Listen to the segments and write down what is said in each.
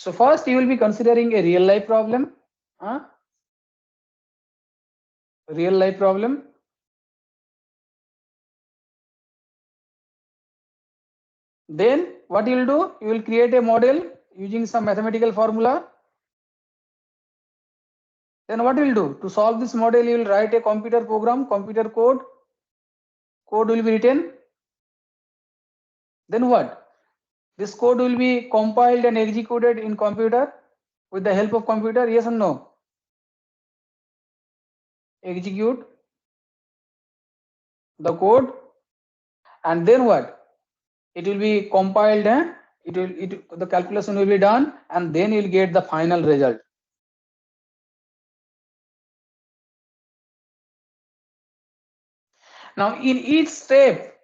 So first you will be considering a real life problem. Real life problem. Then what you will do? You will create a model using some mathematical formula. Then what you will do? To solve this model, you will write a computer program, computer code. Code will be written. Then what? This code will be compiled and executed in computer with the help of computer. Yes or no? Execute the code, and then what? It will be compiled. The calculation will be done, and then you will get the final result. Now, in each step,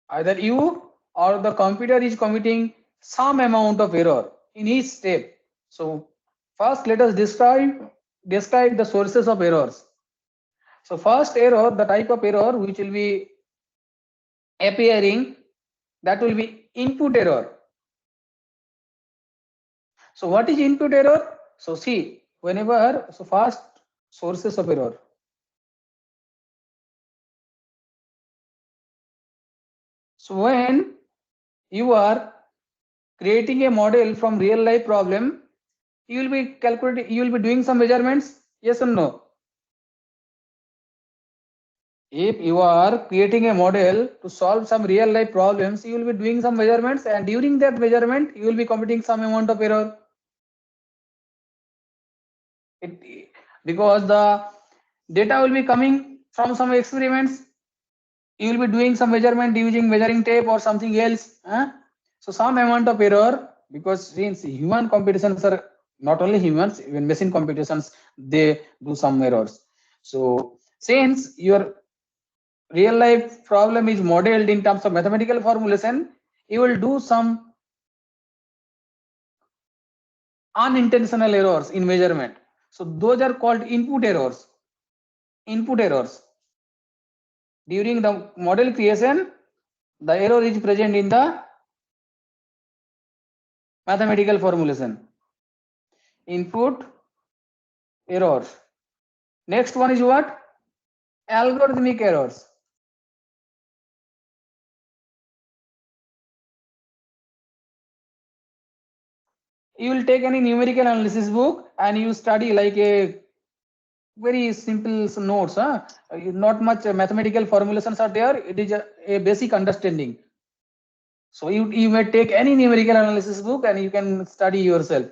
either you or the computer is committing some amount of error in each step. So first let us describe the sources of errors. So first error, the type of error which will be appearing, that will be input error. So what is input error? So see, whenever, so first sources of error. So when you are creating a model from real life problem, you will be calculating, you will be doing some measurements. Yes or no? If you are creating a model to solve some real life problems, you will be doing some measurements, and during that measurement, you will be committing some amount of error. Because the data will be coming from some experiments, you will be doing some measurement using measuring tape or something else. So some amount of error, because since human computations are not only humans, even machine computations, they do some errors. So since your real life problem is modeled in terms of mathematical formulation, you will do some unintentional errors in measurement. So those are called input errors. Input errors. During the model creation, the error is present in the mathematical formulation. Input errors. Next one is what? Algorithmic errors. You will take any numerical analysis book and you study like a very simple notes. Not much mathematical formulations are there. It is a basic understanding. So you may take any numerical analysis book and you can study yourself.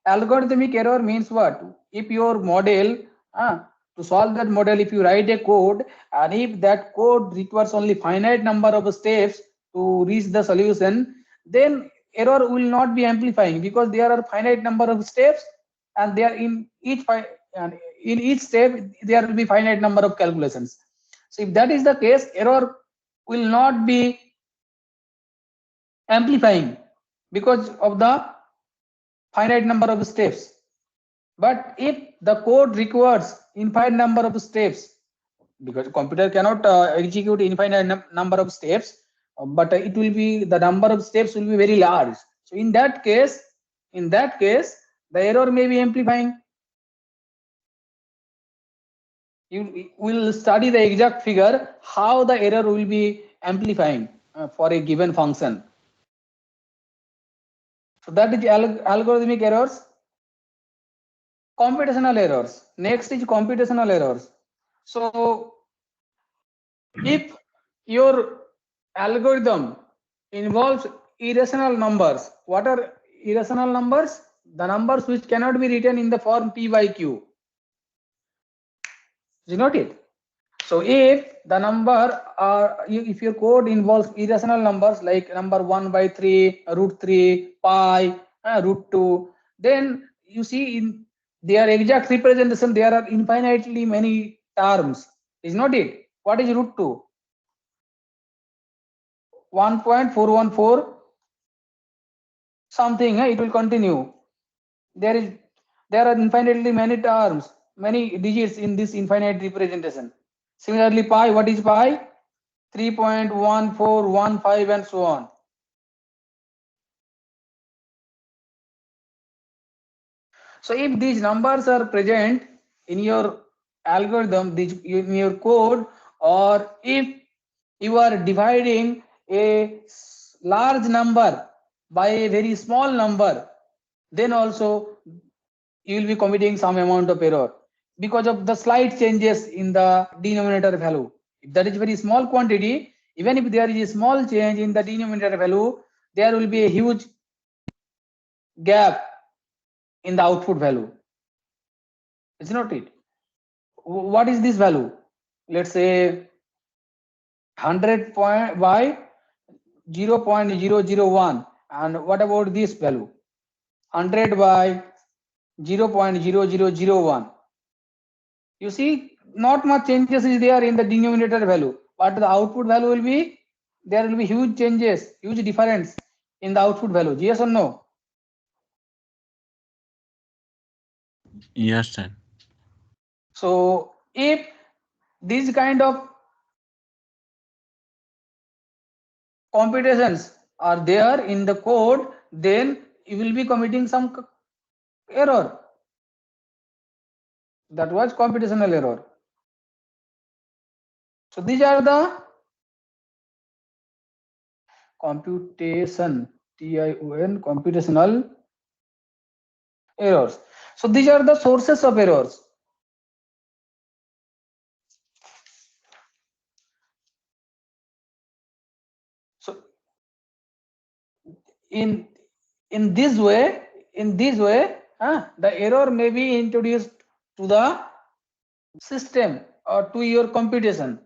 Algorithmic error means what? If your model, to solve that model, if you write a code and if that code requires only finite number of steps to reach the solution, then error will not be amplifying, because there are finite number of steps and they are in each step there will be finite number of calculations. So if that is the case, error will not be amplifying because of the finite number of steps. But if the code requires infinite number of steps, because computer cannot execute infinite number of steps, but it will be, the number of steps will be very large. So in that case, the error may be amplifying. You will study the exact figure how the error will be amplifying for a given function. So that is algorithmic errors. Computational errors. Next is computational errors. So if your algorithm involves irrational numbers, what are irrational numbers? The numbers which cannot be written in the form p by q. Is not it? So if the number if your code involves irrational numbers like number 1 by 3, root 3, pi, root 2, then you see in their exact representation there are infinitely many terms. Is not it? What is root 2? 1.414 something. It will continue. There are infinitely many terms, many digits in this infinite representation. Similarly, pi, what is pi? 3.1415 and so on. So if these numbers are present in your algorithm, in your code, or if you are dividing a large number by a very small number, then also you will be committing some amount of error because of the slight changes in the denominator value. If that is very small quantity, even if there is a small change in the denominator value, there will be a huge gap in the output value. It's not it. What is this value? Let's say 100 point by 0.001. And what about this value? 100 by 0.0001. You see, not much changes is there in the denominator value, but the output value will be, there will be huge changes, huge difference in the output value. Yes or no? Yes, sir. So if these kind of computations are there in the code, then you will be committing some error. That was computational error. So these are the computation, TION, computational errors. So these are the sources of errors. So in this way, the error may be introduced to the system or to your computation.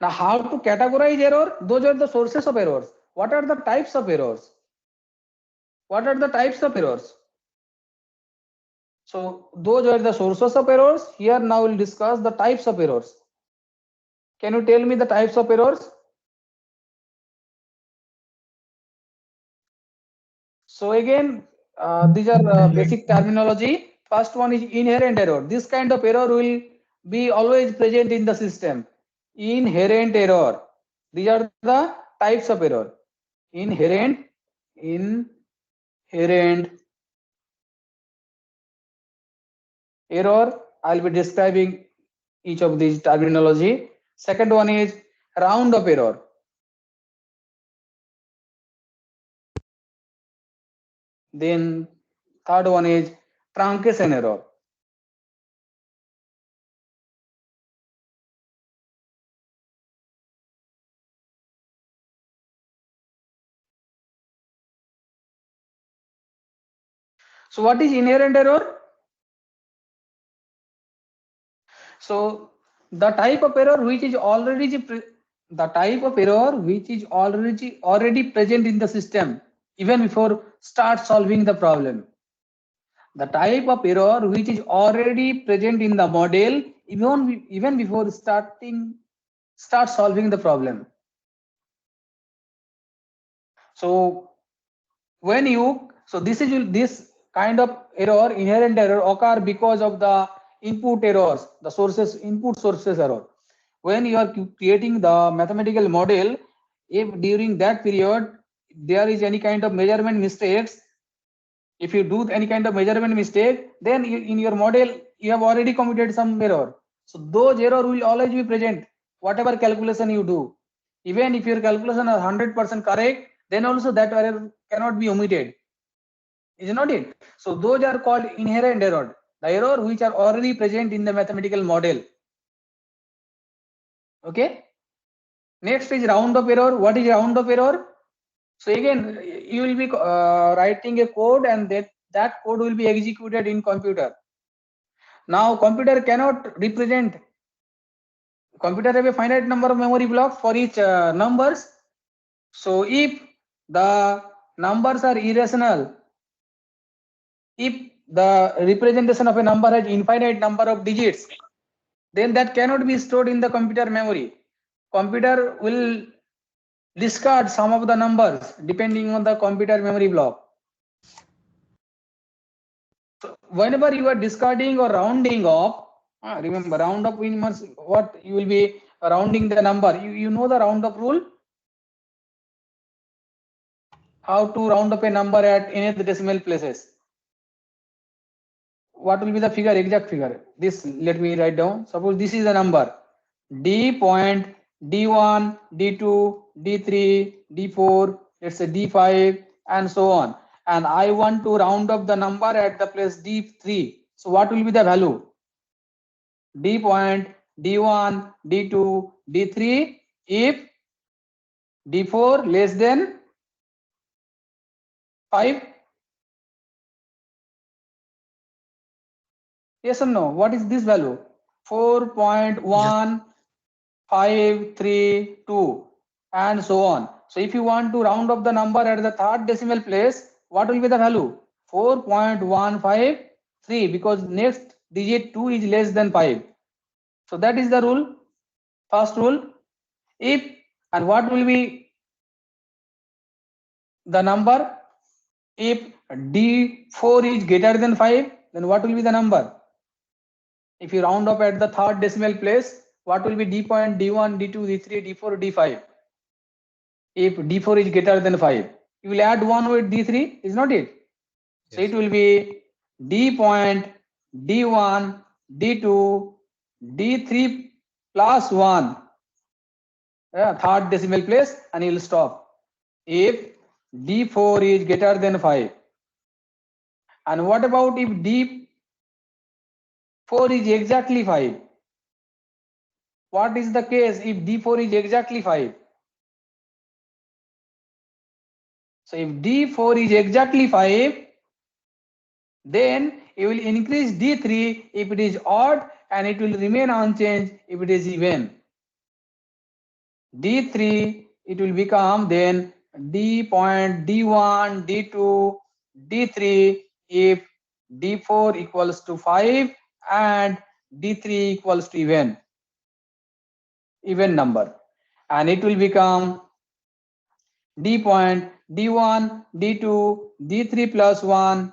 Now, how to categorize error? Those are the sources of errors. What are the types of errors? What are the types of errors? So those are the sources of errors. Here now we'll discuss the types of errors. Can you tell me the types of errors? So again, these are basic terminology. First one is inherent error. This kind of error will be always present in the system. Inherent error. These are the types of error. Inherent error. I'll be describing each of these terminology. Second one is round of error. Then third one is truncation error. So what is inherent error? So the type of error which is already present in the system even before start solving the problem. The type of error which is already present in the model even before start solving the problem. So this kind of error, inherent error, occur because of the input errors, the input sources error. When you are creating the mathematical model, if during that period there is any kind of measurement mistakes, if you do any kind of measurement mistake, then in your model you have already committed some error. So those error will always be present, whatever calculation you do. Even if your calculation are 100% correct, then also that error cannot be omitted. Is not it? So those are called inherent error, the error which are already present in the mathematical model. Okay. Next is round of error. What is round of error? So again, you will be writing a code, and that code will be executed in computer. Now computer cannot represent. Computer have a finite number of memory blocks for each numbers. So if the numbers are irrational, if the representation of a number has infinite number of digits, then that cannot be stored in the computer memory. Computer will discard some of the numbers depending on the computer memory block. So whenever you are discarding or rounding off, remember round up means what you will be rounding the number. You know the round up rule? How to round up a number at nth decimal places? What will be the figure, exact figure? This, let me write down. Suppose this is the number D point, D1, D2, D3, D4, let's say D5, and so on. And I want to round up the number at the place D3. So what will be the value? D point, D1, D2, D3 if D4 less than 5. Yes or no? What is this value? 4.1532 and so on. So if you want to round up the number at the third decimal place, what will be the value? 4.153, because next digit 2 is less than 5. So that is the rule, first rule. If, and what will be the number? If D4 is greater than 5, then what will be the number? If you round up at the third decimal place, what will be D point, D1, D2, D3, D4, D5? If D4 is greater than 5, you will add 1 with D3, is not it? Yes. So it will be D point, D1, D2, D3 plus 1, third decimal place, and you will stop. If D4 is greater than 5. And what about if D4 is exactly 5? What is the case if D4 is exactly 5? So if D4 is exactly 5, then you will increase D3 if it is odd, and it will remain unchanged if it is even. D3, it will become then D point, D1, D2, D3 if D4 equals to 5 and D3 equals to even number, and it will become D point, D1, D2, D3 plus 1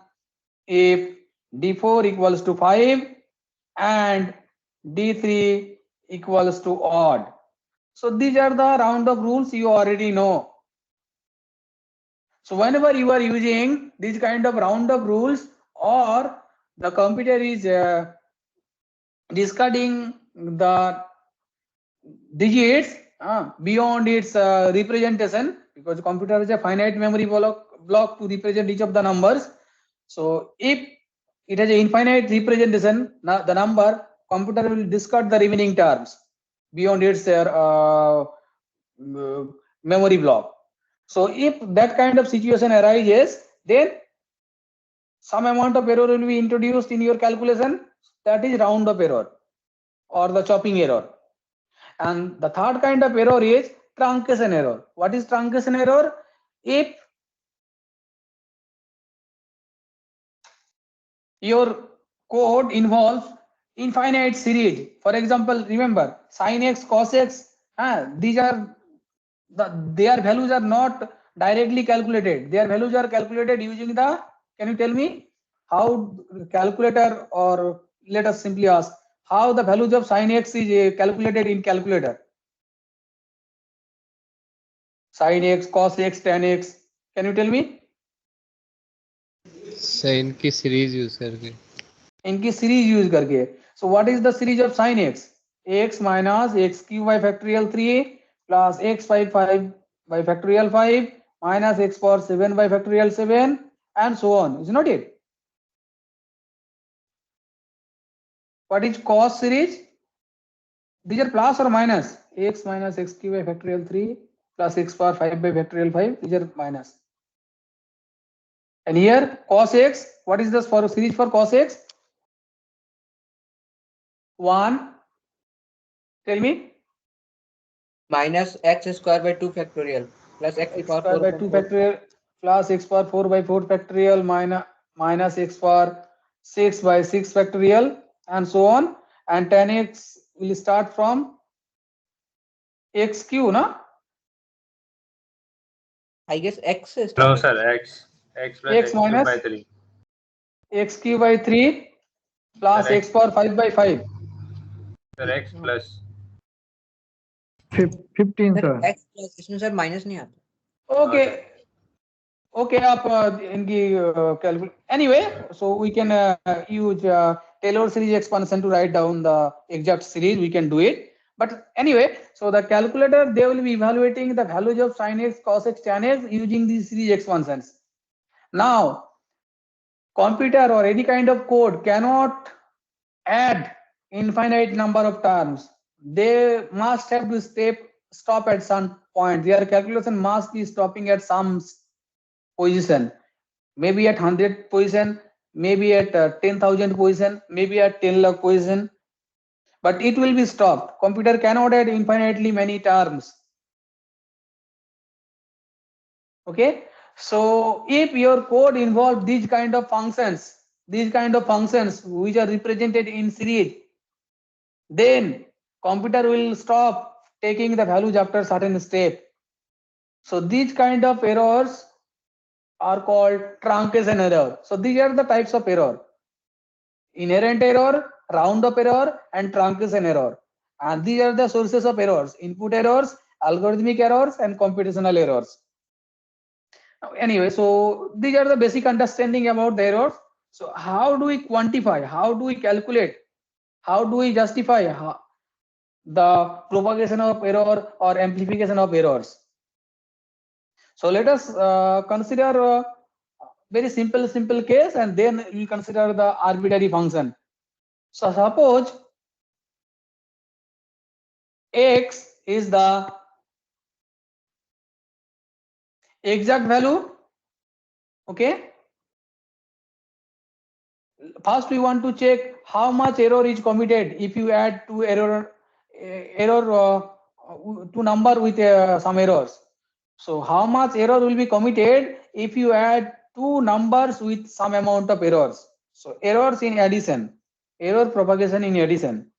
if D4 equals to 5 and D3 equals to odd. So these are the round up rules you already know. So whenever you are using these kind of round up rules, or the computer is discarding the digits beyond its representation, because computer is a finite memory block to represent each of the numbers. So if it has an infinite representation, the number, computer will discard the remaining terms beyond its memory block. So if that kind of situation arises, then some amount of error will be introduced in your calculation. That is round up error or the chopping error. And the third kind of error is truncation error. What is truncation error? If your code involves infinite series, for example, remember sin x, cos x, these are their values are not directly calculated. Their values are calculated using the, can you tell me how calculator, or let us simply ask how the values of sin x is calculated in calculator? Sin x, cos x, tan x, can you tell me? इनकी series use करके, इनकी series use करके. So what is the series of sin x? X minus x cube by factorial 3 plus x 5 by factorial 5 minus x power 7 by factorial 7 and so on. Is not it? What is cos series? These are plus or minus? X minus x cube by factorial 3 plus x power 5 by factorial 5. These are minus. And here cos x, what is this for series for cos x? 1. Tell me. Minus x square by 2 factorial plus x X power square 4 by 2 factorial plus x power 4 by 4 factorial minus x power 6 by 6 factorial and so on. And tan x will start from x cube, na? I guess x is No, sir. X plus X x cube minus by 3. x cube by 3 plus Sir, x power 5 by 5. Sir, x plus. 15 sir sir. x plus इसमें sir minus नहीं आता. Okay. Okay, आप इनकी calculate. Anyway, so we can use Taylor series expansion to write down the exact series. We can do it. But anyway, so the calculator, they will be evaluating the values of sin x, cos x, tan x using these series expansions. Now, computer or any kind of code cannot add infinite number of terms. They must have to stop at some point. Their calculation must be stopping at some position, maybe at 100 position, maybe at 10,000 position, maybe at 10 lakh position, but it will be stopped. Computer cannot add infinitely many terms. Okay, so if your code involves these kind of functions which are represented in series, then computer will stop taking the values after certain step. So these kind of errors are called truncation error. So these are the types of error: inherent error, round up error, and truncation error. And these are the sources of errors: input errors, algorithmic errors, and computational errors. Anyway, so these are the basic understanding about the errors. So how do we quantify, how do we calculate, how do we justify the propagation of error or amplification of errors? So let us consider a very simple case, and then we consider the arbitrary function. So suppose x is the exact value. Okay, first we want to check how much error is committed if you add two number with some errors. So how much error will be committed if you add two numbers with some amount of errors? So errors in addition, error propagation in addition,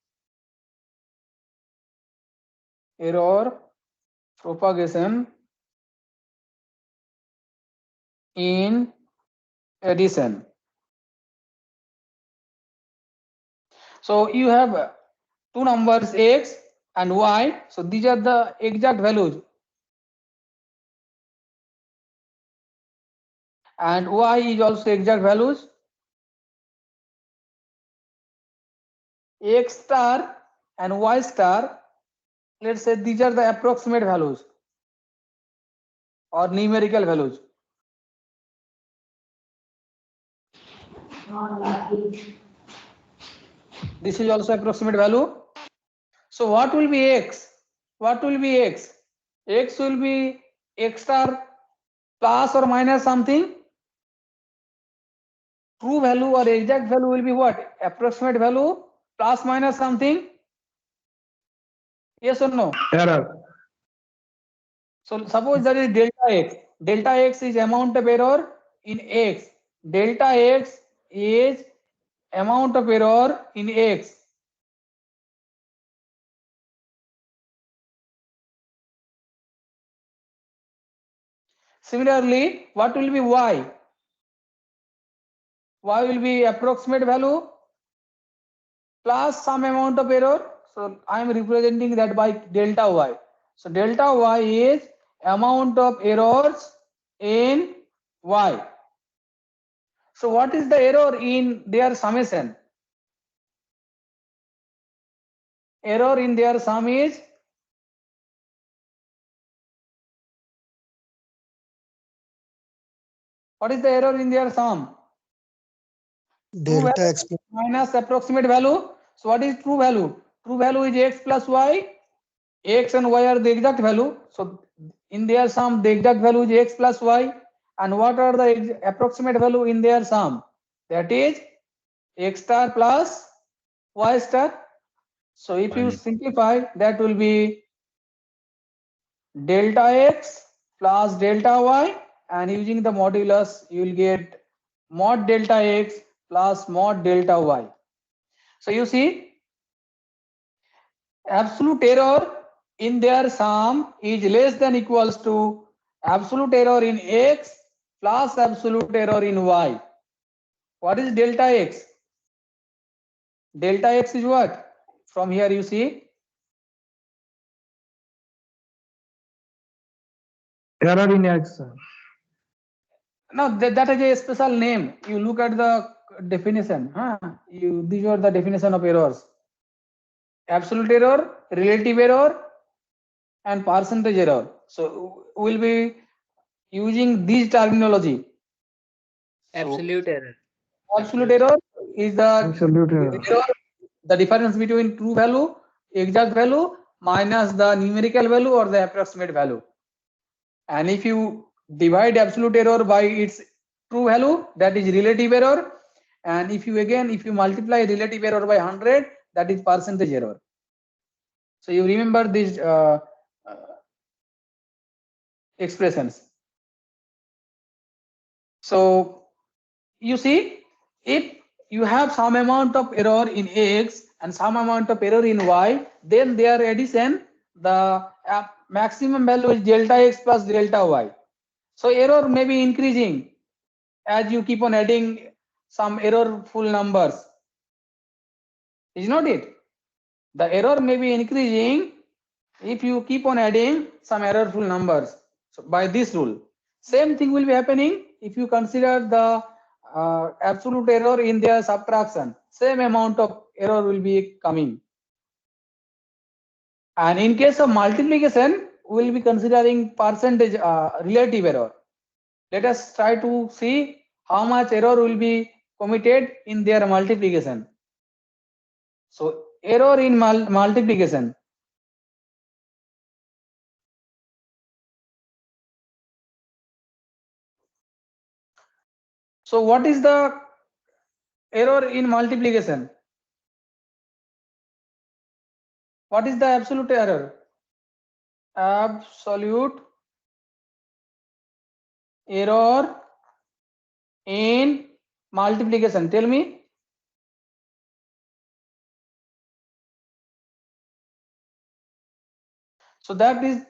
error propagation in addition. So you have two numbers x and y. So these are the exact values, and y is also exact values. X star and y star, let's say these are the approximate values or numerical values. This is also approximate value. So what will be x? What will be x? X will be x star plus or minus something. True value or exact value will be what? Approximate value plus minus something. Yes or no? Error. So suppose that is delta x. Delta x is amount of error in x. Delta x is amount of error in x. Similarly, what will be y? Y will be approximate value plus some amount of error. So I am representing that by delta y. So delta y is amount of errors in y. So what is the error in their summation? Error in their sum is what is the error in their sum? Delta x plus Minus approximate value. So what is true value? True value is x plus y. X and y are the exact value. So in their sum, the exact value is x plus y. And what are the approximate value in their sum? That is x star plus y star. So if you simplify, that will be delta x plus delta y, and using the modulus, you will get mod delta x plus mod delta y. So you see, absolute error in their sum is less than equals to absolute error in x plus absolute error in y. What is delta x? Delta x is what? From here you see, Error in X, sir. No, that is a special name. You look at the definition. These are the definition of errors: absolute error, relative error, and percentage error. So we'll be using these terminology. Absolute error. Absolute error is the Absolute error. the difference between true value, exact value, minus the numerical value or the approximate value. And if you divide absolute error by its true value, that is relative error. And if you multiply relative error by 100, that is percentage error. So you remember these expressions. So you see, if you have some amount of error in X and some amount of error in Y, then their addition, the maximum value is delta X plus delta Y. So error may be increasing as you keep on adding some errorful numbers. Is not it? The error may be increasing if you keep on adding some errorful numbers. So by this rule, same thing will be happening if you consider the absolute error in their subtraction. Same amount of error will be coming. And in case of multiplication, we will be considering percentage relative error. Let us try to see how much error will be committed in their multiplication. So error in multiplication. So what is the error in multiplication? What is the absolute error? Absolute error in multiplication. Tell me. So that is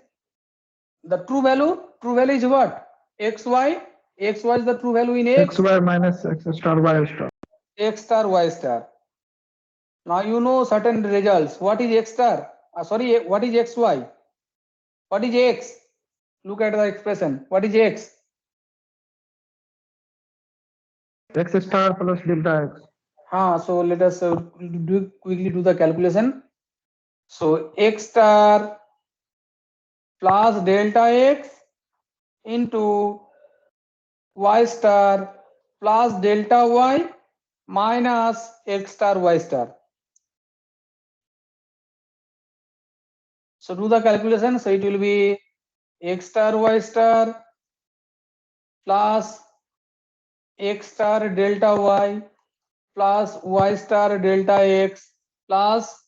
the true value. True value is what? XY. XY is the true value in X. XY minus X star Y star. X star Y star. Now you know certain results. What is X star? Sorry, what is XY? What is X? Look at the expression. What is X? X star plus delta X. So let us quickly do the calculation. So X star plus delta X into Y star plus delta Y minus X star Y star. So do the calculation. So it will be X star Y star plus X star delta Y plus Y star delta X plus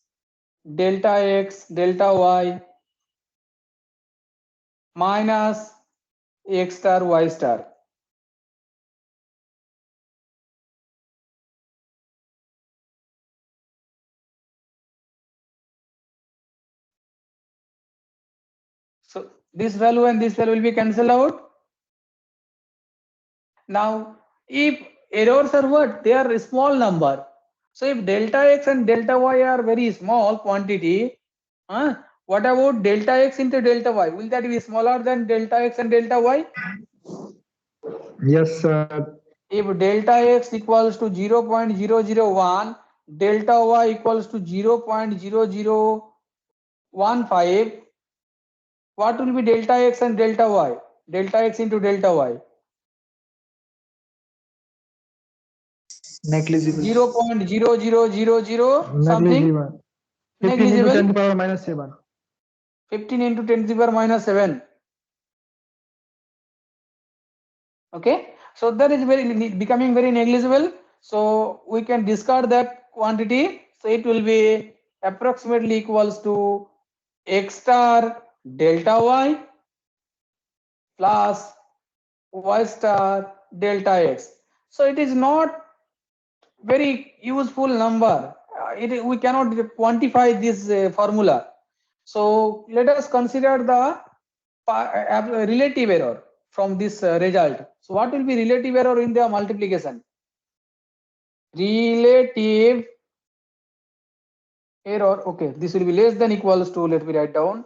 delta X delta Y minus X star Y star. So this value and this value will be cancelled out. Now, if errors are what? They are a small number. So if delta X and delta Y are very small quantity, what about delta X into delta Y? Will that be smaller than delta X and delta Y? Yes, sir. If delta X equals to 0.001, delta Y equals to 0.0015, what will be delta X and delta Y? Delta X into delta Y. Negligible. 0.0000 something. Negligible. 15 into 10 to Negligible. the power minus 7. 15 into 10 to the power minus 7. Okay, so that is becoming very negligible. So we can discard that quantity. So it will be approximately equals to X star delta Y plus Y star delta X. So it is not very useful number. We cannot quantify this formula. So let us consider the relative error from this result. So what will be relative error in the multiplication? Relative error. Okay, this will be less than equals to, let me write down,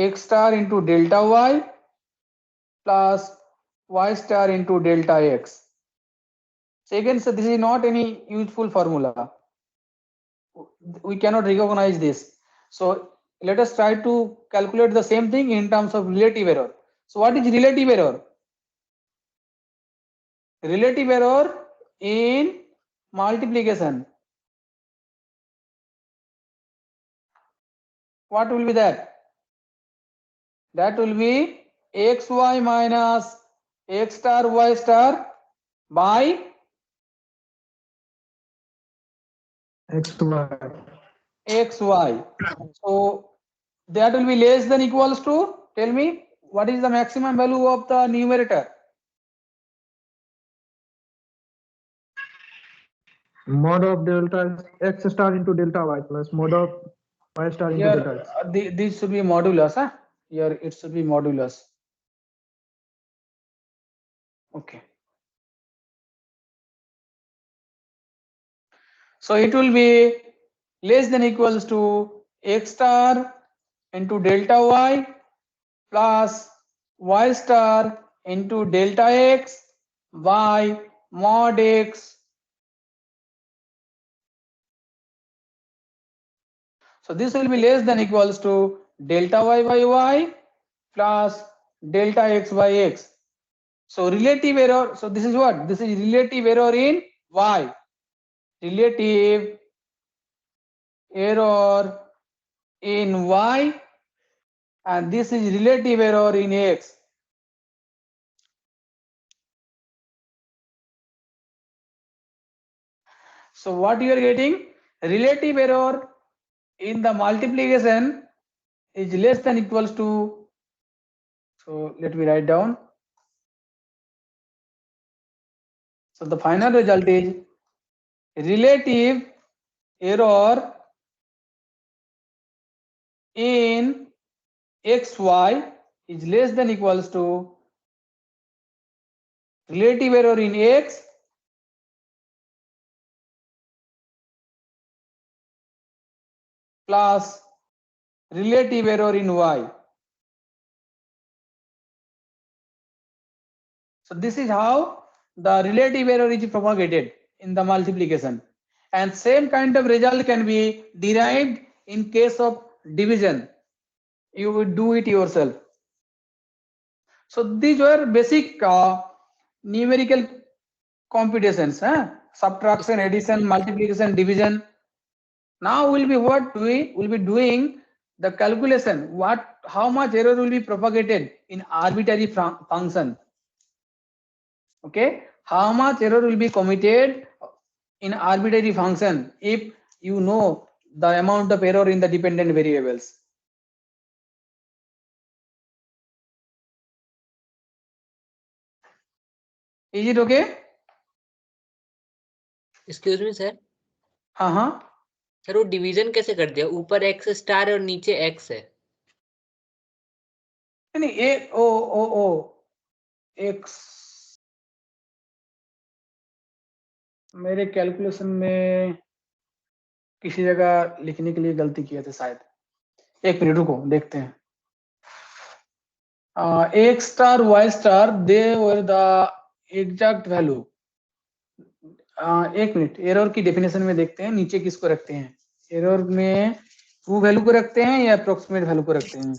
x star into delta y plus y star into delta x. So again, so this is not any useful formula. We cannot recognize this. So let us try to calculate the same thing in terms of relative error. So what is relative error? Relative error in multiplication. What will be that? That will be xy minus x star y star by XY. xy. So that will be less than equals to, tell me, what is the maximum value of the numerator? Mod of delta X star into delta Y plus mod of Y star into delta Here, X. this should be modulus. Huh? Here it should be modulus. Okay. So it will be less than equals to x star into delta y plus y star into delta x by mod x. So this will be less than equals to delta y by y plus delta x by x. So relative error, so this is what? This is relative error in y. Relative error in y, and this is relative error in x. So what you are getting? Relative error in the multiplication is less than equals to, so let me write down. So the final result is relative error in xy is less than equals to relative error in x plus relative error in y. So this is how the relative error is propagated in the multiplication, and same kind of result can be derived in case of division. You would do it yourself. So these were basic numerical computations, subtraction, addition, multiplication, division. Now will be what we will be doing the calculation, what how much error will be propagated in arbitrary function. Okay, how much error will be committed in arbitrary function if you know the amount of error in the dependent variables. Is it okay? Excuse me sir, हाँ हाँ, sir वो division कैसे कर दिया? ऊपर x star और नीचे x है। नहीं ए ओ ओ ओ एक्स, मेरे कैलकुलेशन में किसी जगह लिखने के लिए गलती किए थे शायद। एक मिनट रुको, देखते हैं। X star Y star they were the exact value. एक मिनट, एरर की डेफिनेशन में देखते हैं नीचे किसको रखते हैं। एरर में ट्रू वैल्यू को रखते हैं या अप्रोक्सीमेट वैल्यू को रखते हैं?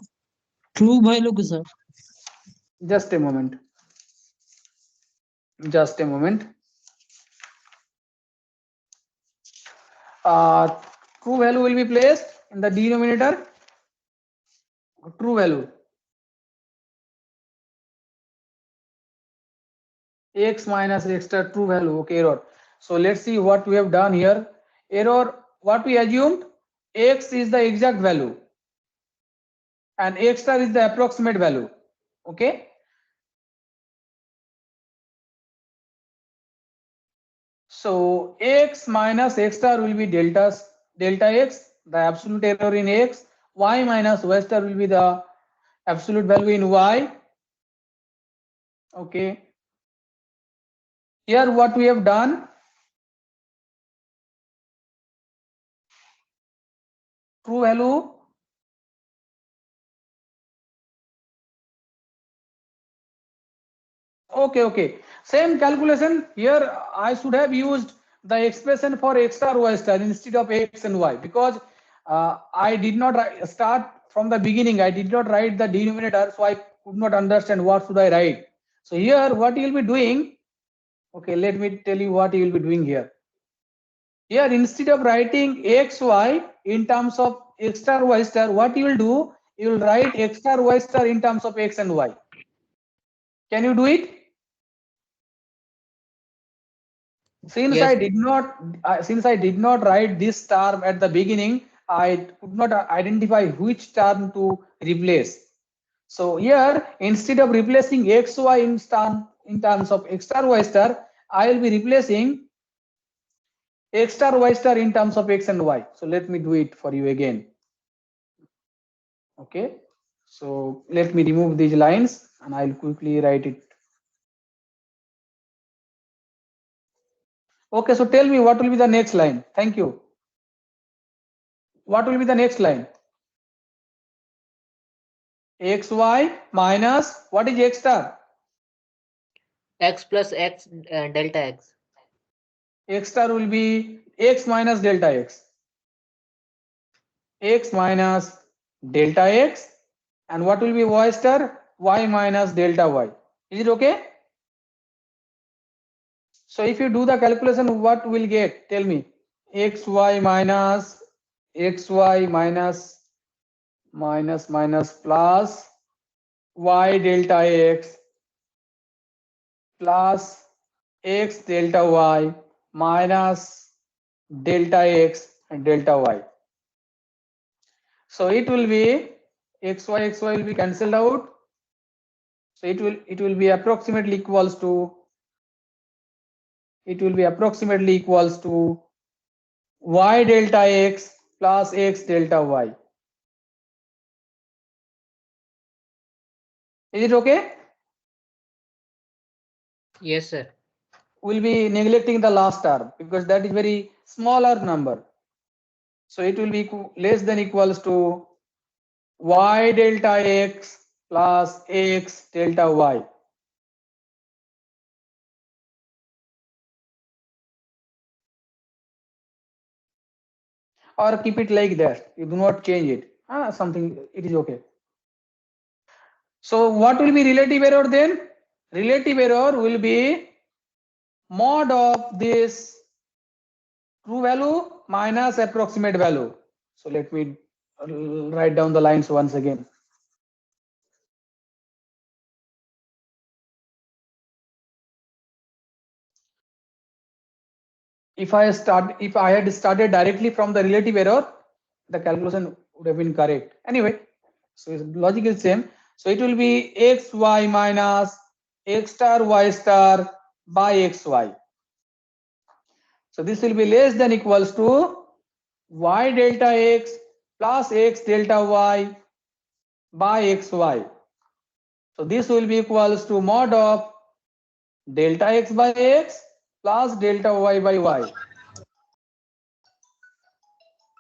ट्रू वैल्यू को sir. Just a moment, just a moment. True value will be placed in the denominator. True value x minus x star, true value. Okay, error. So let's see what we have done here. Error, what we assumed, x is the exact value and x star is the approximate value. Okay, so x minus x star will be delta x, the absolute error in x. Y minus y star will be the absolute value in y. Okay, here what we have done, true value Okay. Same calculation here. I should have used the expression for x star y star instead of x and y, because I did not start from the beginning. I did not write the denominator, so I could not understand what should I write. So here, what you will be doing? Okay, let me tell you what you will be doing here. Here, instead of writing x y in terms of x star y star, what you will do? You will write x star y star in terms of x and y. Can you do it? Since Yes. I did not write this term at the beginning, I could not identify which term to replace. So here, instead of replacing xy in terms of x star y star, I will be replacing x star y star in terms of x and y. So let me do it for you again. Okay. So let me remove these lines and I'll quickly write it. Okay, so tell me what will be the next line. Thank you. What will be the next line? Xy minus, what is x star? X plus X delta X. X star will be x minus delta x. X minus delta x. And what will be y star? Y minus delta y. Is it okay? So if you do the calculation, what will get? Tell me. Xy minus xy minus plus y delta x plus x delta y minus delta x and delta y. So it will be xy will be cancelled out. So it will be approximately equals to y delta x plus x delta y. Is it okay? Yes, sir. We'll be neglecting the last term because that is very smaller number. So it will be less than equals to y delta x plus x delta y. Or keep it like that. You do not change it. Something, it is okay. So what will be relative error then? Relative error will be mod of this true value minus approximate value. So let me write down the lines once again. If I had started directly from the relative error, the calculation would have been correct. Anyway, so logic is same. So it will be xy minus x star y star by xy. So this will be less than equals to y delta x plus x delta y by xy. So this will be equals to mod of delta x by x plus delta y by y.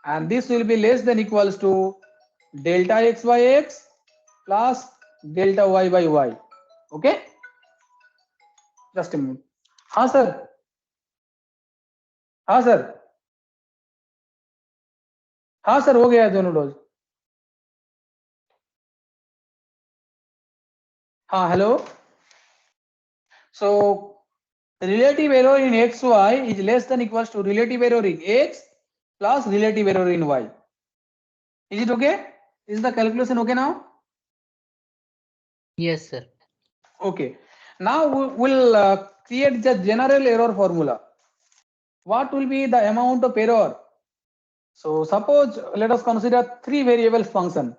And this will be less than equals to delta x by x plus delta y by y. Okay? Just a minute. हाँ sir. हाँ sir. हाँ sir हो गया दोनों dose. हाँ hello. So relative error in xy is less than equals to relative error in x plus relative error in y. Is it okay? Is the calculation okay now? Yes, sir. Okay. Now we'll create the general error formula. What will be the amount of error? So suppose let us consider three variables function.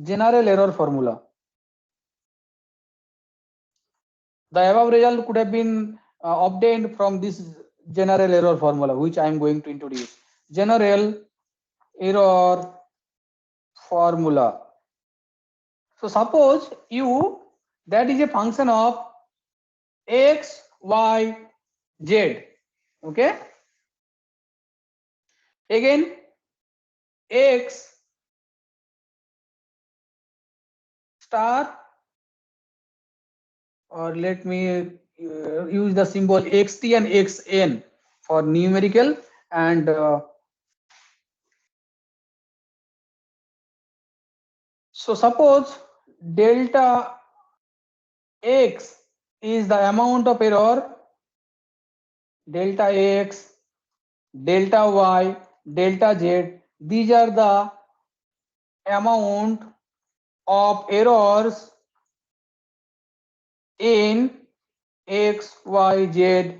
General error formula. The above result could have been obtained from this general error formula, which I am going to introduce. General error formula. So suppose u, that is a function of x, y, z. Okay. Again, x star, or let me use the symbol xt and xn for numerical, and so suppose delta x is the amount of error, delta x, delta y, delta z, these are the amount of errors in x, y, z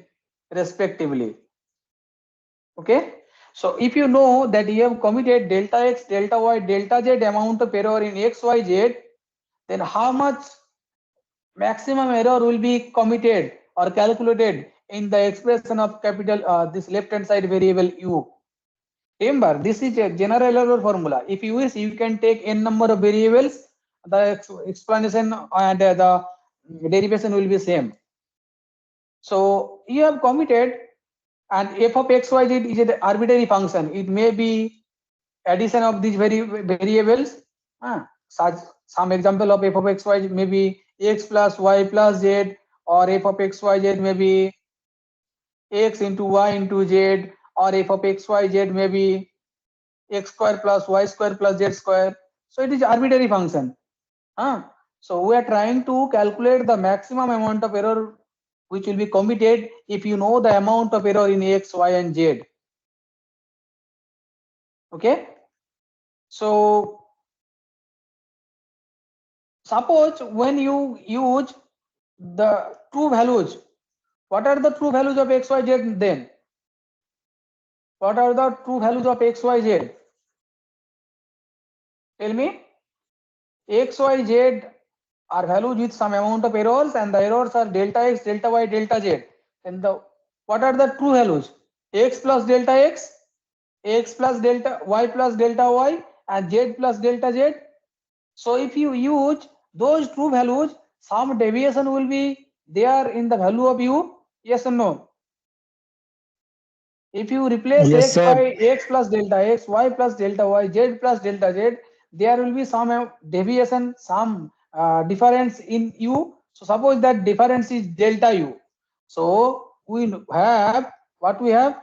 respectively. Okay, so if you know that you have committed delta x, delta y, delta z amount of error in x, y, z, then how much maximum error will be committed or calculated in the expression of capital this left hand side variable u. Remember, this is a general error formula. If you wish, you can take n number of variables, the explanation and the derivation will be same. So you have committed, and f of x, y, z is an arbitrary function. It may be addition of these variables. Such some example of f of x, y may be x plus y plus z, or f of x, y, z may be x into y into z, or f of x, y, z may be x square plus y square plus z square. So it is arbitrary function. So we are trying to calculate the maximum amount of error which will be committed if you know the amount of error in x, y, and z. Okay, so suppose when you use the true values, what are the true values of x, y, z then? What are the true values of x, y, z? Tell me. X, y, z are values with some amount of errors, and the errors are delta x, delta y, delta z. And the what are the true values? X plus delta x, x plus delta y plus delta y, and z plus delta z. So if you use those true values, some deviation will be there in the value of u. Yes or no? If you replace Yes, x sir. by x plus delta x, y plus delta y, z plus delta z, there will be some deviation, some difference in u. So suppose that difference is delta u. So we have what we have?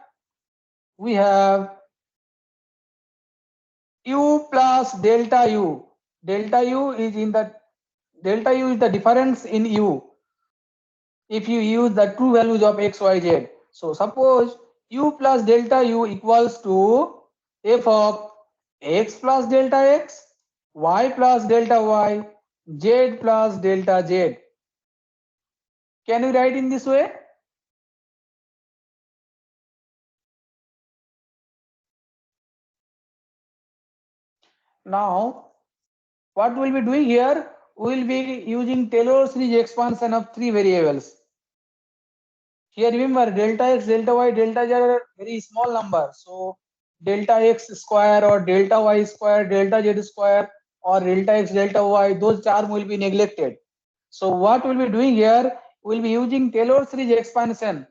We have u plus delta u. Delta u is in the delta u is the difference in u if you use the true values of x, y, z. So suppose u plus delta u equals to f of x plus delta x, y plus delta y, z plus delta z. Can you write in this way? Now, what we'll be doing here, we'll be using Taylor series expansion of three variables. Here remember, delta x, delta y, delta z are very small numbers. So delta x square or delta y square, delta z square, or delta x, delta y, those terms will be neglected. So what we'll be doing here, we'll be using Taylor series expansion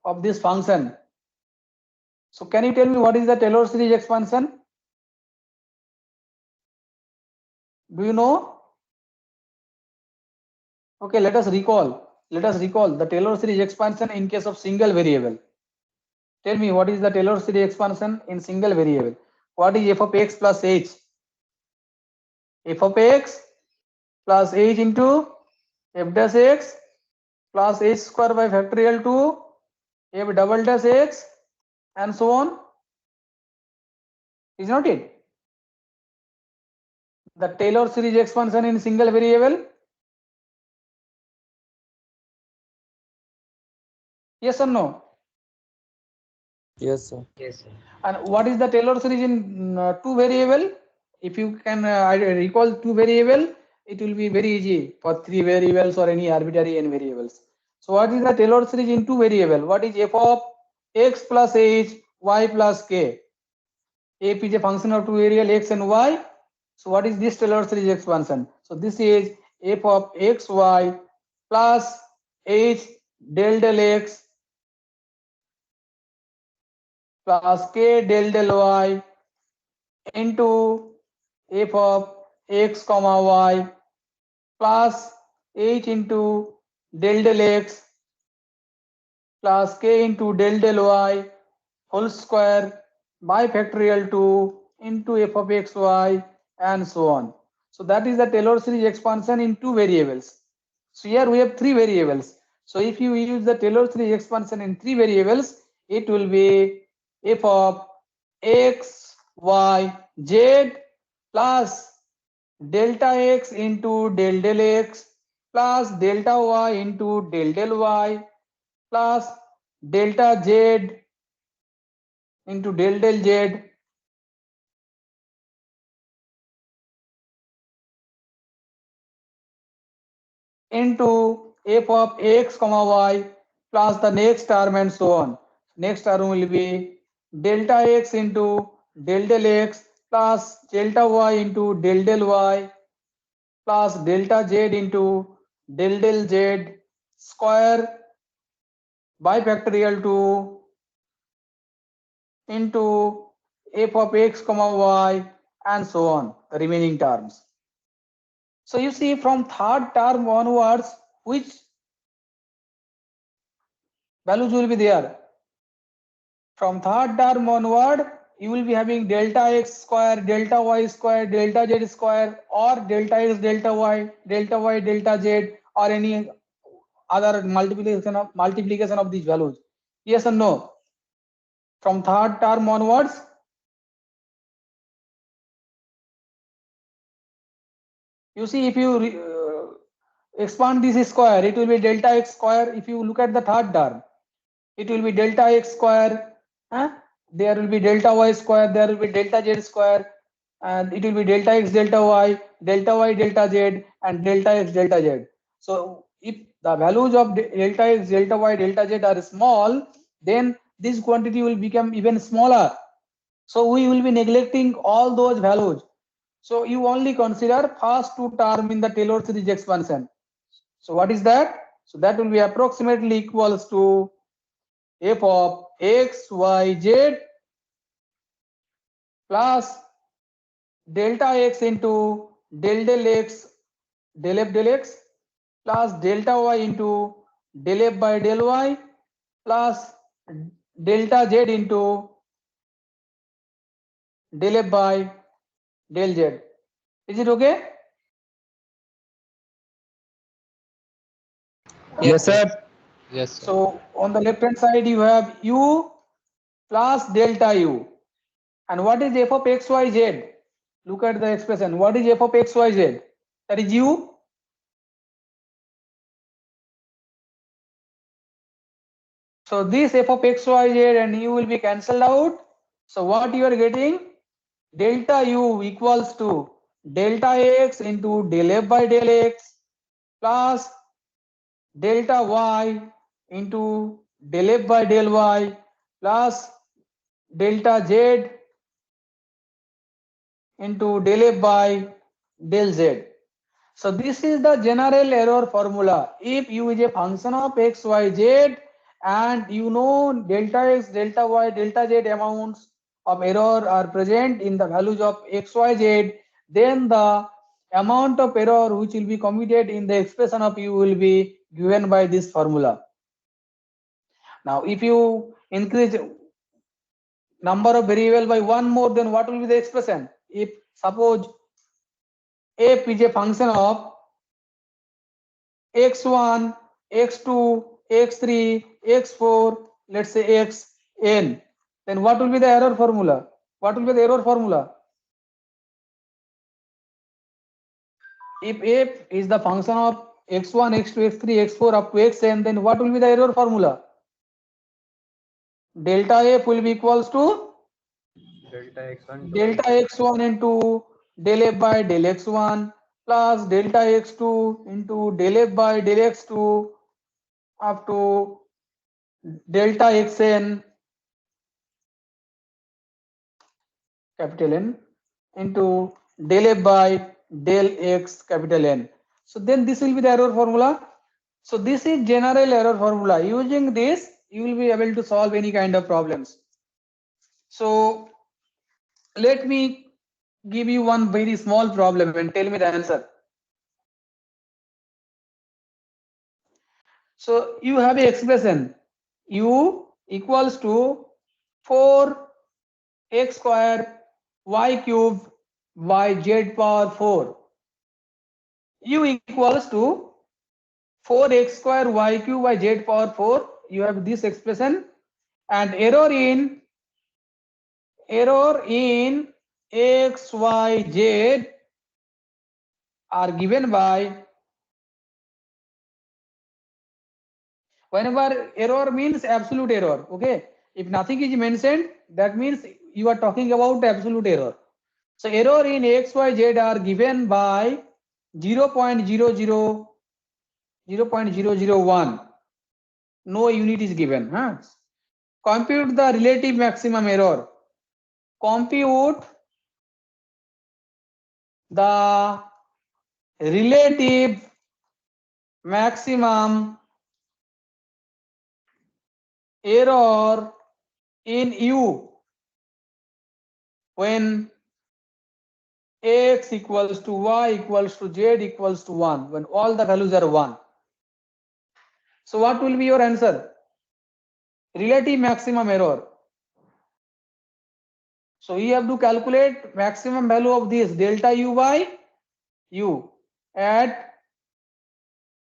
of this function. So can you tell me what is the Taylor series expansion? Do you know? Okay, let us recall. Let us recall the Taylor series expansion in case of single variable. Tell me what is the Taylor series expansion in single variable. What is f of x plus h? F of x plus h into f dash x plus h square by factorial to f double dash x and so on. Is not it? The Taylor series expansion in single variable. Yes or no? Yes, sir. And what is the Taylor series in two variable? If you can recall two variable, it will be very easy for three variables or any arbitrary n variables. So what is the Taylor series in two variable? What is f of x plus h, y plus k? F is a function of two variable x and y. So what is this Taylor series expansion? So this is f of x, y plus h del del x plus k del del y into f of x comma y plus h into del del x plus k into del y whole square by factorial 2 into f of x y and so on. So that is the Taylor series expansion in two variables. So here we have three variables. So if you use the Taylor series expansion in three variables, it will be f of x, y, z plus delta x into del x plus delta y into del y plus delta z into del z into f of x comma y plus the next term and so on. Next term will be delta x into del x plus delta y into del y plus delta z into del z square by factorial 2 into f of x comma y and so on, the remaining terms. So you see from third term onwards, which values will be there? From third term onward, you will be having delta x square, delta y square, delta z square, or delta x, delta y, delta z, or any other multiplication of these values. Yes or no? From third term onwards, you see if you expand this square, it will be delta x square. If you look at the third term, it will be delta x square. There will be delta y square. There will be delta z square, and it will be delta x, delta y, delta z, and delta x, delta z. So if the values of delta x, delta y, delta z are small, then this quantity will become even smaller. So we will be neglecting all those values. So you only consider first two term in the Taylor series expansion. So what is that? So that will be approximately equals to f of x, y, z plus delta x into del x, del f del x plus delta y into del f by del y plus delta z into del f by del z. Is it okay? Yes, sir. Yes, sir. So on the left hand side you have u plus delta u. And what is f of x, y, z? Look at the expression. What is f of x, y, z? That is u. So this f of x, y, z and u will be cancelled out. So what you are getting? Delta u equals to delta x into del f by del x plus delta y into del f by del y plus delta z into del f by del z. So this is the general error formula. If u is a function of x, y, z and you know delta x, delta y, delta z amounts of error are present in the values of x, y, z, then the amount of error which will be committed in the expression of u will be given by this formula. Now if you increase number of variable by one more, then what will be the expression? If suppose f is a function of x1, x2, x3, x4, let's say xn, then what will be the error formula? What will be the error formula? If f is the function of x1, x2, x3, x4 up to xn, then what will be the error formula? Delta f will be equals to Delta x1 delta x1 into del f by del x1 plus delta x2 into del f by del x2 up to delta xn capital N into del f by del x capital N. So then this will be the error formula. So this is general error formula. Using this, you will be able to solve any kind of problems. So let me give you one very small problem and tell me the answer. So you have a expression u equals to 4x square y cube by z power 4. U equals to 4x square y cube by z power 4. You have this expression, and error in x, y, z are given by, whenever error means absolute error, okay, if nothing is mentioned, that means you are talking about absolute error. So error in x, y, z are given by 0.001. No unit is given. Compute the relative maximum error. Compute the relative maximum error in u when x equals to y equals to z equals to 1, when all the values are 1. So what will be your answer? Relative maximum error. So you have to calculate maximum value of this delta u by u at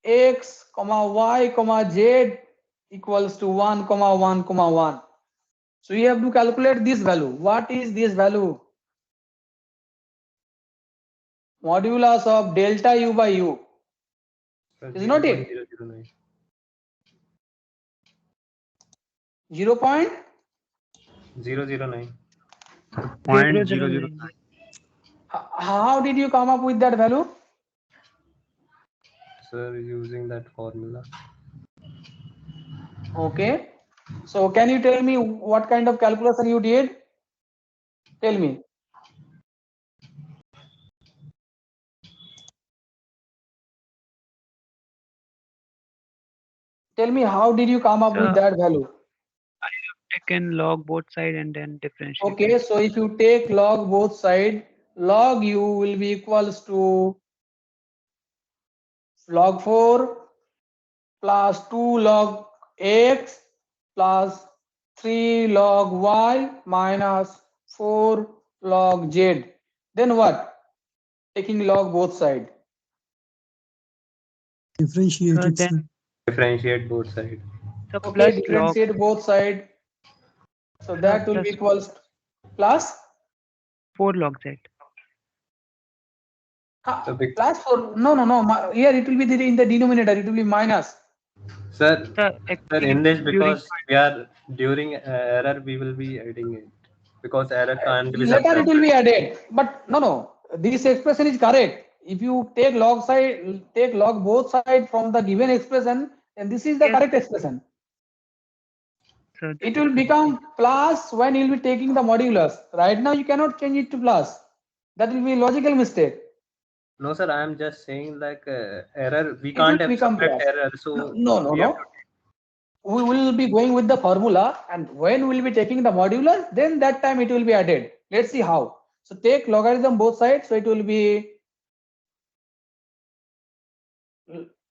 x, y, z equals to 1, 1, 1. So you have to calculate this value. What is this value? Modulus of delta u by u. Sir, Is not it? 0.009. 0.009. 009. 0.009. How did you come up with that value? Sir, using that formula. Okay. So can you tell me what kind of calculation you did? Tell me. Tell me, how did you come up with Sir, that value? taken log both side and then differentiate. Okay, so if you take log both side, log u will be equals to log 4 plus 2 log x plus 3 log y minus 4 log z. Then what? Taking log both side. Differentiate it, Then sir. Differentiate both sides. the Okay, plus log differentiate both side. So that will be plus equals plus 4 log z. So big, plus 4. No. Here it will be in the denominator. It will be minus. sir, Sir, sir, actually in this during because we are during error, we will be adding it because error can't be Later it subtracted. will be added. But no. This expression is correct. If you take log side, take log both side from the given expression, then this is the Yes. correct expression. sir, It will become plus when you will be taking the modulus. Right now you cannot change it to plus. That will be logical mistake. No, sir, I am just saying like error. We It can't will have become subtract plus. error. So No. we have We will be going with the formula, and when we will be taking the modulus, then that time it will be added. Let's see how. So take logarithm both sides. So it will be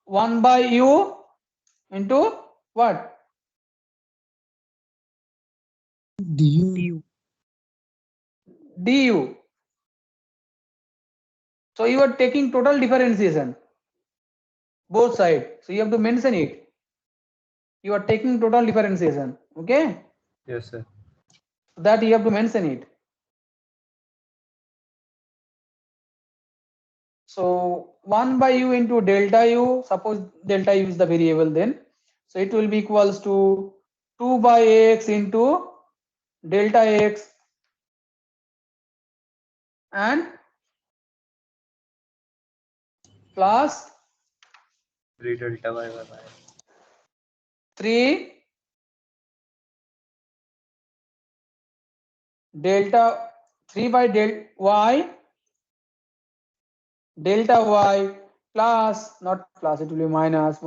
1 by u into what? Du. Du. So you are taking total differentiation both sides. So you have to mention it. You are taking total differentiation. Okay. yes, sir. That you have to mention it. So 1 by u into delta u, suppose delta u is the variable then. So it will be equals to 2 by x into delta x and plus 3 delta y by y. 3 delta 3 by delta y plus, not plus, it will be minus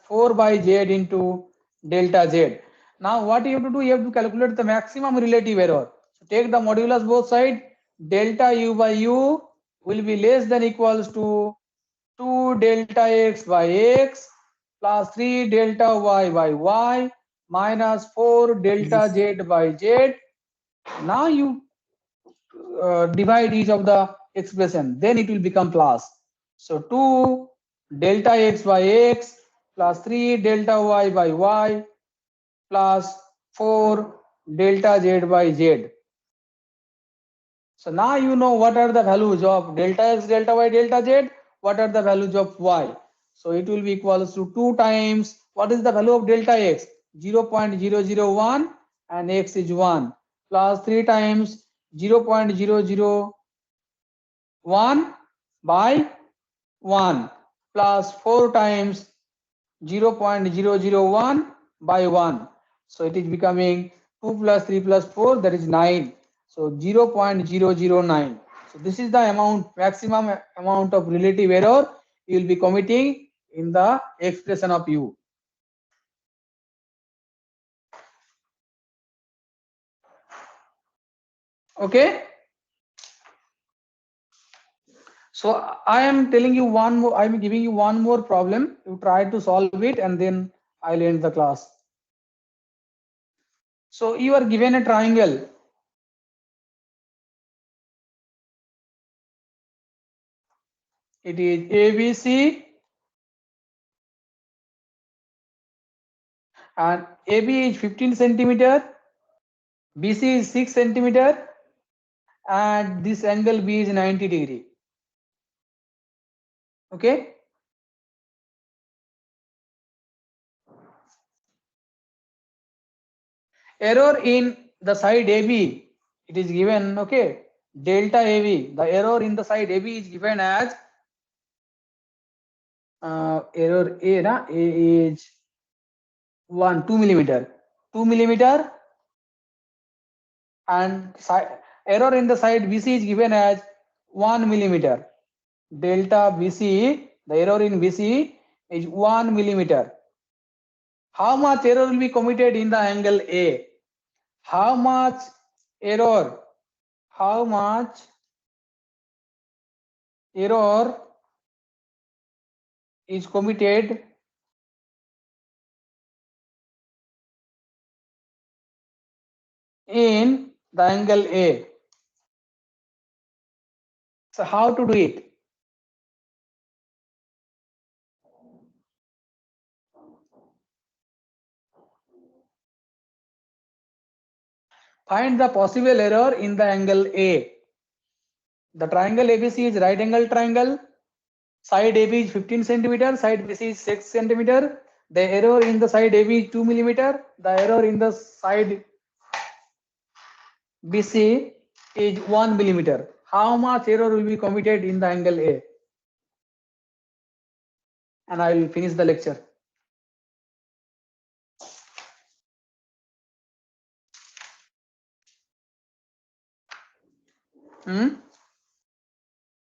4 by z into delta z. Now what you have to do, you have to calculate the maximum relative error. So take the modulus both side, delta u by u will be less than equals to 2 delta x by x plus 3 delta y by y minus 4 delta z by z. Now you divide each of the expression, then it will become plus. So 2 delta x by x plus 3 delta y by y plus 4 delta z by z. So now you know what are the values of delta x, delta y, delta z, what are the values of y. So it will be equals to 2 times, what is the value of delta x? 0.001 and x is 1, plus 3 times 0.001 by 1 plus 4 times 0.001 by 1. So it is becoming 2 plus 3 plus 4, that is 9. So 0.009. So this is the amount, maximum amount of relative error you will be committing in the expression of u. Okay. So I am telling you one more, I am giving you one more problem. You try to solve it and then I'll end the class. So you are given a triangle. It is ABC and AB is 15 centimeter, BC is 6 centimeter, and this angle B is 90 degree. Okay. Error in the side AB, it is given, okay, delta AB, the error in the side AB is given as error A, na? A is 2 millimeter, and error in the side BC is given as 1 millimeter. Delta BC, the error in BC is 1 millimeter. How much error will be committed in the angle A? How much error? How much error is committed in the angle A? So how to do it? Find the possible error in the angle A. The triangle ABC is right angle triangle. Side AB is 15 centimeter, side BC is 6 centimeter. The error in the side AB is 2 millimeter. The error in the side BC is 1 millimeter. How much error will be committed in the angle A? And I will finish the lecture.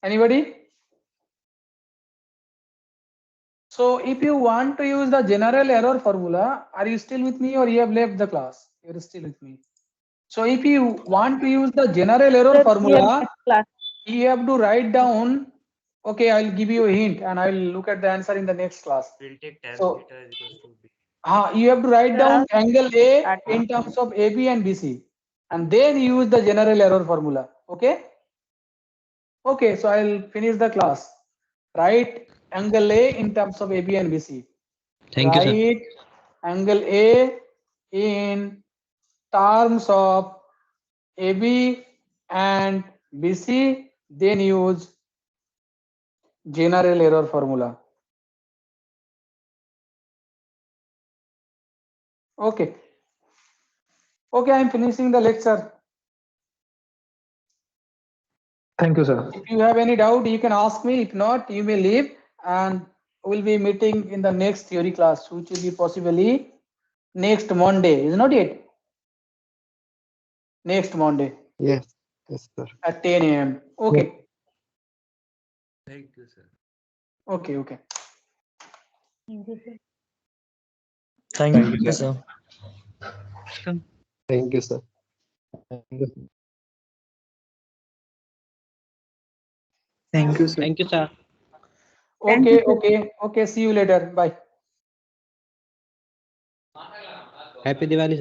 Anybody? So if you want to use the general error formula, are you still with me or you have left the class? You're still with me. So if you want to use the general error formula, you have to write down, okay, I'll give you a hint and I'll look at the answer in the next class. We'll take tan So, theta is equals to B. you have to write down angle A in terms of AB and BC and then use the general error formula. Okay. Okay, so I'll finish the class. Write angle A in terms of AB and BC. Thank you, sir. Write angle A in terms of AB and BC, then use general error formula. Okay. Okay, I'm finishing the lecture. Thank you, sir. If you have any doubt, you can ask me. If not, you may leave and we'll be meeting in the next theory class, which will be possibly next Monday, is not it? Next Monday Yes, yes, sir. at 10 a.m. Okay. Thank you, sir. Okay, okay. Thank you, sir. So Thank you, sir. Thank you. Thank you, sir. Thank you, sir. Okay, okay, okay. See you later. Bye. Happy Diwali.